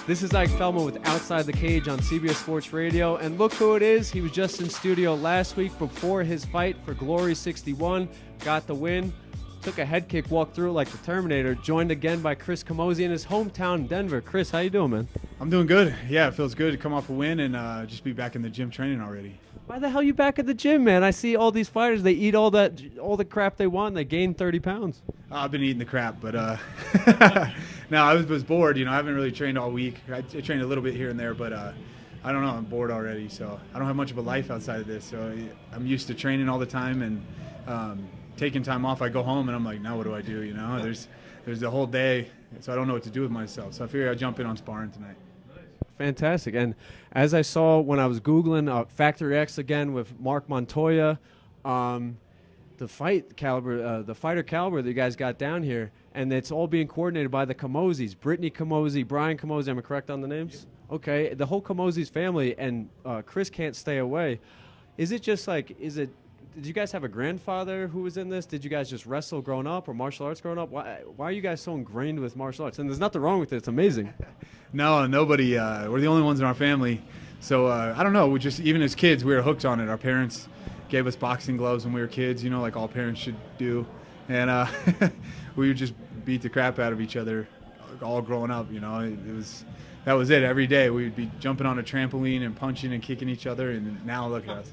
This is Ike Feldman with Outside the Cage on CBS Sports Radio. And look who it is. He was just in studio last week before his fight for Glory 61. Got the win. Took a head kick, walked through it like the Terminator. Joined again by Chris CAMOZZI in his hometown, Denver. Chris, how you doing, man? I'm doing good. Yeah, it feels good to come off a win and just be back in the gym training already. Why the hell are you back at the gym, man? I see all these fighters. They eat all the crap they want. And they gain 30 pounds. I've been eating the crap, but no, I was bored. You know, I haven't really trained all week. I trained a little bit here and there, but I don't know. I'm bored already, so I don't have much of a life outside of this. So I'm used to training all the time and taking time off. I go home and I'm like, now what do I do? You know, there's the whole day, so I don't know what to do with myself. So I figure I'd jump in on sparring tonight. Fantastic. And as I saw when I was Googling Factory X again with Mark Montoya, the fighter caliber that you guys got down here, and it's all being coordinated by the CAMOZZIs, Brittany CAMOZZI, Brian CAMOZZI. Am I correct on the names? Yep. Okay. The whole CAMOZZI's family, and Chris can't stay away. Is it just like, did you guys have a grandfather who was in this? Did you guys just wrestle growing up or martial arts growing up? Why are you guys so ingrained with martial arts? And there's nothing wrong with it. It's amazing. No, nobody. We're the only ones in our family. So I don't know. Even as kids, we were hooked on it. Our parents gave us boxing gloves when we were kids, you know, like all parents should do. And we would just beat the crap out of each other all growing up, you know. That was it every day. We would be jumping on a trampoline and punching and kicking each other, and now look at us.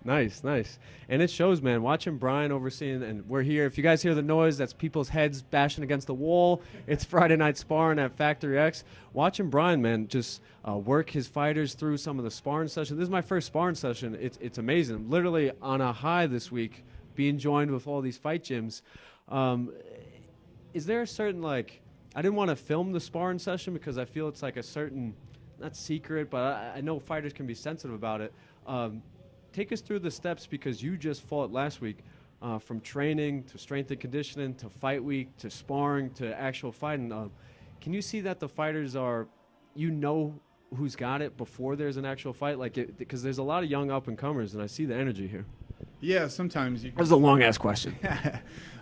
Nice, nice. And it shows, man. Watching Brian overseeing, and we're here. If you guys hear the noise, that's people's heads bashing against the wall. It's Friday night sparring at Factory X. Watching Brian, man, just work his fighters through some of the sparring sessions. This is my first sparring session. It's amazing. I'm literally on a high this week, being joined with all these fight gyms. Is there a certain, like, I didn't want to film the sparring session because I feel it's like a certain, not secret, but I know fighters can be sensitive about it. Take us through the steps, because you just fought last week, from training to strength and conditioning to fight week to sparring to actual fighting. Can you see that the fighters are, you know, who's got it before there's an actual fight? Like, because there's a lot of young up-and-comers, and I see the energy here. Yeah, sometimes you can. That was a long-ass question.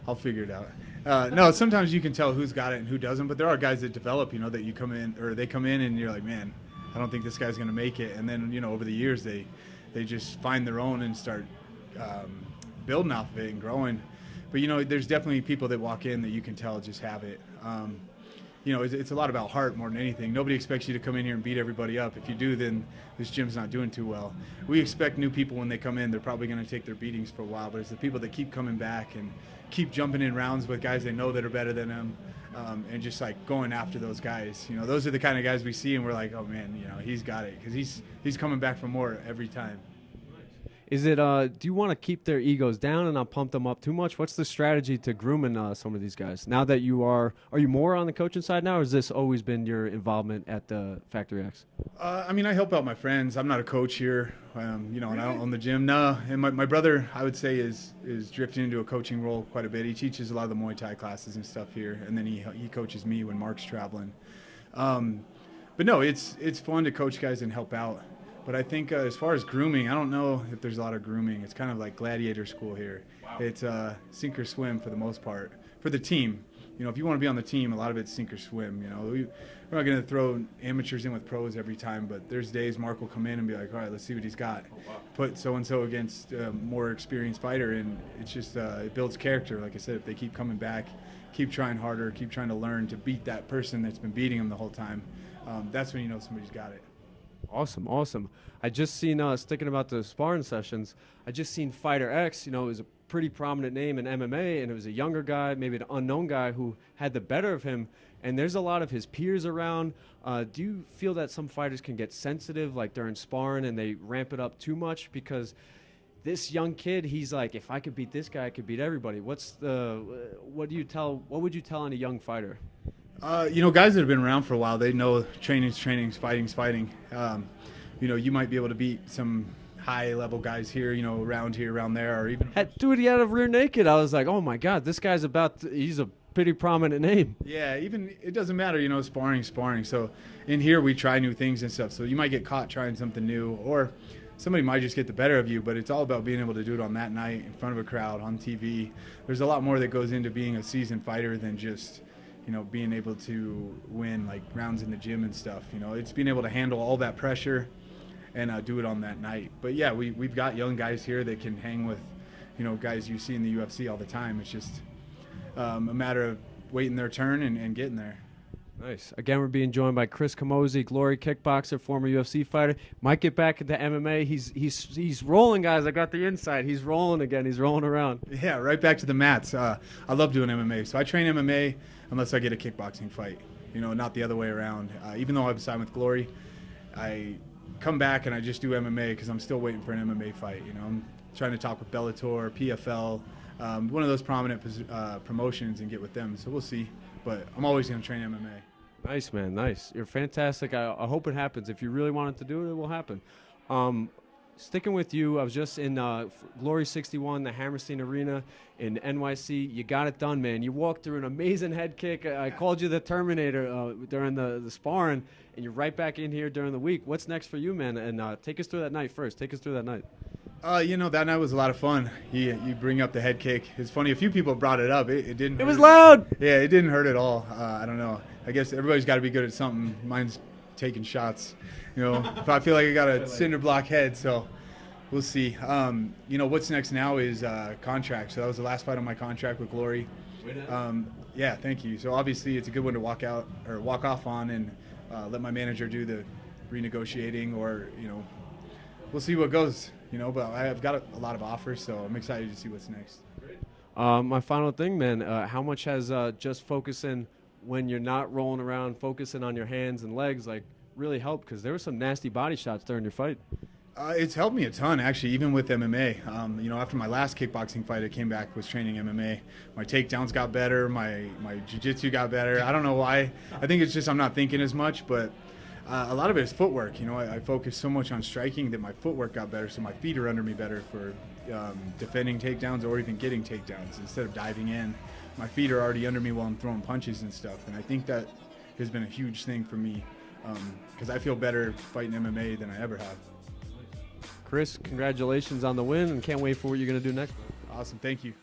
I'll figure it out. No, sometimes you can tell who's got it and who doesn't, but there are guys that develop, you know, that you come in, or they come in and you're like, man, I don't think this guy's going to make it. And then, you know, over the years, they just find their own and start building off of it and growing. But, you know, there's definitely people that walk in that you can tell just have it. You know, it's a lot about heart more than anything. Nobody expects you to come in here and beat everybody up. If you do, then this gym's not doing too well. We expect new people when they come in, they're probably going to take their beatings for a while, but it's the people that keep coming back and keep jumping in rounds with guys they know that are better than them, and just like going after those guys. You know, those are the kind of guys we see and we're like, oh man, you know, he's got it, because he's coming back for more every time. Is it, do you want to keep their egos down and not pump them up too much? What's the strategy to grooming some of these guys? Now that are you more on the coaching side now, or has this always been your involvement at the Factory X? I mean, I help out my friends. I'm not a coach here, you know, and I don't own the gym. No, and my brother, I would say, is drifting into a coaching role quite a bit. He teaches a lot of the Muay Thai classes and stuff here, and then he coaches me when Mark's traveling. But no, it's fun to coach guys and help out. But I think as far as grooming, I don't know if there's a lot of grooming. It's kind of like gladiator school here. Wow. It's sink or swim for the most part. For the team, you know, if you want to be on the team, a lot of it's sink or swim. You know, we're not going to throw amateurs in with pros every time, but there's days Mark will come in and be like, all right, let's see what he's got. Oh, wow. Put so-and-so against a more experienced fighter, and it's just it builds character. Like I said, if they keep coming back, keep trying harder, keep trying to learn to beat that person that's been beating them the whole time, that's when you know somebody's got it. Awesome, awesome. I just seen, sticking about the sparring sessions, I just seen Fighter X, you know, it was a pretty prominent name in MMA, and it was a younger guy, maybe an unknown guy who had the better of him, and there's a lot of his peers around. Do you feel that some fighters can get sensitive, like during sparring, and they ramp it up too much? Because this young kid, he's like, if I could beat this guy, I could beat everybody. What would you tell any young fighter? You know, guys that have been around for a while, they know training's training, fighting's fighting. You know, you might be able to beat some high-level guys here, you know, around here, around there, or even... Dude, he had a rear naked. I was like, oh, my God, this guy's he's a pretty prominent name. Yeah, even, it doesn't matter, you know, sparring. So in here, we try new things and stuff. So you might get caught trying something new, or somebody might just get the better of you, but it's all about being able to do it on that night in front of a crowd, on TV. There's a lot more that goes into being a seasoned fighter than just, being able to win like rounds in the gym and stuff. It's being able to handle all that pressure and do it on that night. But yeah, we've got young guys here that can hang with, guys you see in the UFC all the time. It's just a matter of waiting their turn and getting there. Nice. Again, we're being joined by Chris CAMOZZI, Glory kickboxer, former UFC fighter. Might get back into MMA. He's rolling, guys. I got the inside. He's rolling again. He's rolling around. Yeah, right back to the mats. I love doing MMA. So I train MMA unless I get a kickboxing fight, not the other way around. Even though I've signed with Glory, I come back and I just do MMA because I'm still waiting for an MMA fight. I'm trying to talk with Bellator, PFL, one of those prominent promotions, and get with them. So we'll see. But I'm always going to train MMA. Nice, man. Nice. You're fantastic. I hope it happens. If you really wanted to do it, it will happen. Sticking with you, I was just in Glory 61, the Hammerstein Arena in NYC. You got it done, man. You walked through an amazing head kick. I called you the Terminator during the sparring, and you're right back in here during the week. What's next for you, man? And take us through that night first. Take us through that night. That night was a lot of fun. You bring up the head kick. It's funny. A few people brought it up. It didn't. It was loud. Yeah, it didn't hurt at all. I don't know. I guess everybody's got to be good at something. Mine's taking shots. If I feel like I got a cinder block head, so we'll see. What's next now is contract. So that was the last fight on my contract with Glory. Yeah, thank you. So obviously it's a good one to walk off on and let my manager do the renegotiating, or we'll see what goes. But I've got a lot of offers, so I'm excited to see what's next. My final thing, man, how much has just focusing when you're not rolling around, focusing on your hands and legs, really helped? Because there were some nasty body shots during your fight. It's helped me a ton, actually, even with MMA. After my last kickboxing fight, I came back, was training MMA. My takedowns got better, my jiu-jitsu got better. I don't know why. I think it's just I'm not thinking as much, but a lot of it is footwork. I focus so much on striking that my footwork got better, so my feet are under me better for defending takedowns or even getting takedowns. Instead of diving in, my feet are already under me while I'm throwing punches and stuff. And I think that has been a huge thing for me because I feel better fighting MMA than I ever have. Chris, congratulations on the win, and can't wait for what you're going to do next. Awesome. Thank you.